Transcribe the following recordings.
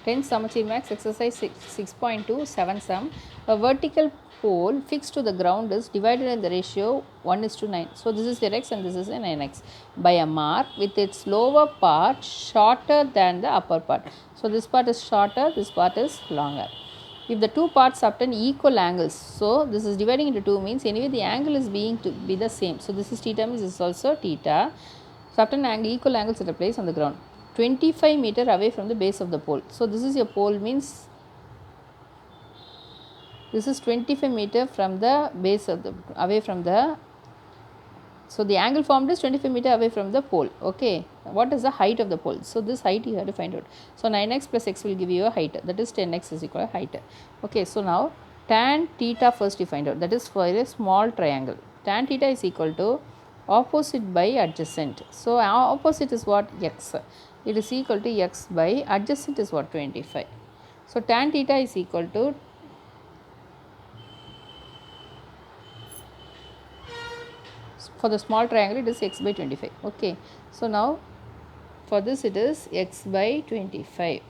10 Samachir Max exercise 6.2 7 sum. A vertical pole fixed to the ground is divided in the ratio 1:9. So this is your x and this is an nx by a mark with its lower part shorter than the upper part. So this part is shorter, this part is longer. If the two parts obtain equal angles, so this is dividing into 2 means anyway the angle is being to be the same. So this is theta means this is also theta. So obtain angle, equal angles at a place on the ground 25 meter away from the base of the pole. So this is your pole means this is 25 meter from the base of the away from the, so the angle formed is 25 meter away from the pole. Okay, what is the height of the pole? So this height you have to find out. So 9x plus x will give you a height, that is 10x is equal to height. Okay, so now tan theta first you find out, that is for a small triangle. Tan theta is equal to opposite by adjacent. So opposite is what? X. It is equal to x by adjacent is what? 25. So tan theta is equal to for the small triangle it is x by 25. Okay, so now for this it is x by 25.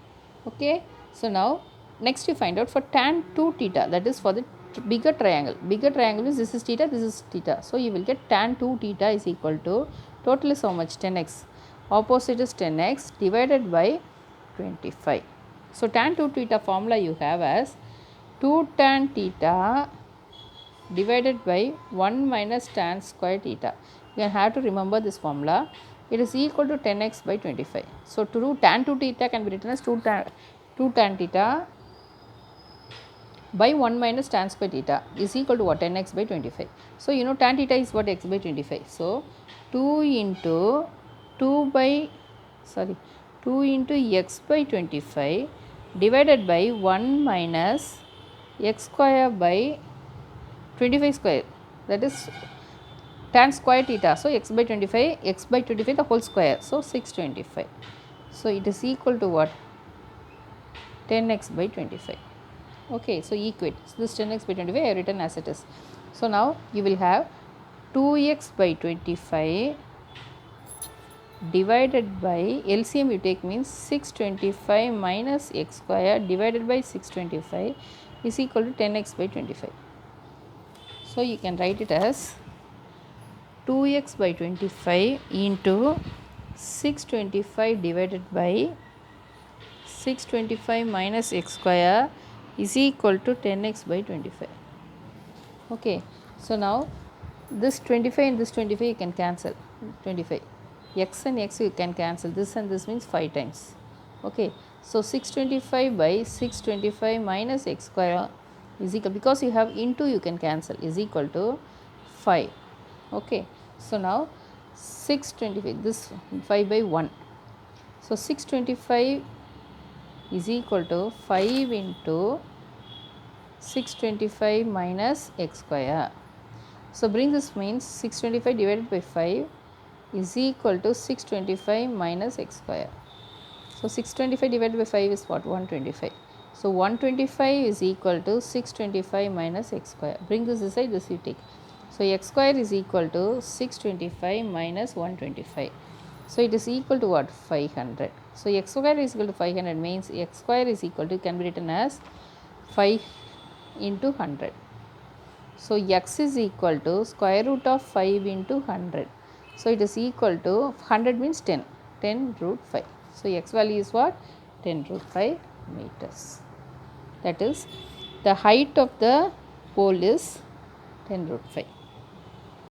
Okay, so now next you find out for tan 2 theta, that is for the bigger triangle. Bigger triangle means this is theta, this is theta. So you will get tan 2 theta is equal to, total is how much? 10x. Opposite is 10x divided by 25. So tan 2 theta formula you have as 2 tan theta divided by 1 minus tan square theta. You have to remember this formula. It is equal to 10x by 25. So to do tan 2 theta can be written as 2 tan theta by 1 minus tan square theta is equal to what? 10x by 25. So you know tan theta is what? X by 25. So 2 into 2 into x by 25 divided by 1 minus x square by 25 square, that is tan square theta. So x by 25 the whole square, so 625. So it is equal to what? 10x by 25. Okay, so equate. So this 10x by 25 I have written as it is. So now you will have 2x by 25 divided by LCM you take means 625 minus x square divided by 625 is equal to 10x by 25. So you can write it as 2x by 25 into 625 divided by 625 minus x square is equal to 10x by 25. Okay, so now this 25 and this 25 you can cancel. 25 x and x you can cancel, this and this means 5 times. Okay, so 625 by 625 minus x square is equal, because you have into you can cancel, is equal to 5. Okay, so now 625, this 5 by 1. So 625 is equal to 5 into 625 minus x square. So bring this means 625 divided by 5 is equal to 625 minus x square. So 625 divided by 5 is what? 125. So 125 is equal to 625 minus x square. Bring this aside, this you take. So x square is equal to 625 minus 125. So it is equal to what? 500. So x square is equal to 500 means x square is equal to, can be written as 5 into 100. So x is equal to square root of 5 into 100. So it is equal to 100 means 10 root 5. So x value is what? 10 root 5 meters. That is the height of the pole is 10 root 5.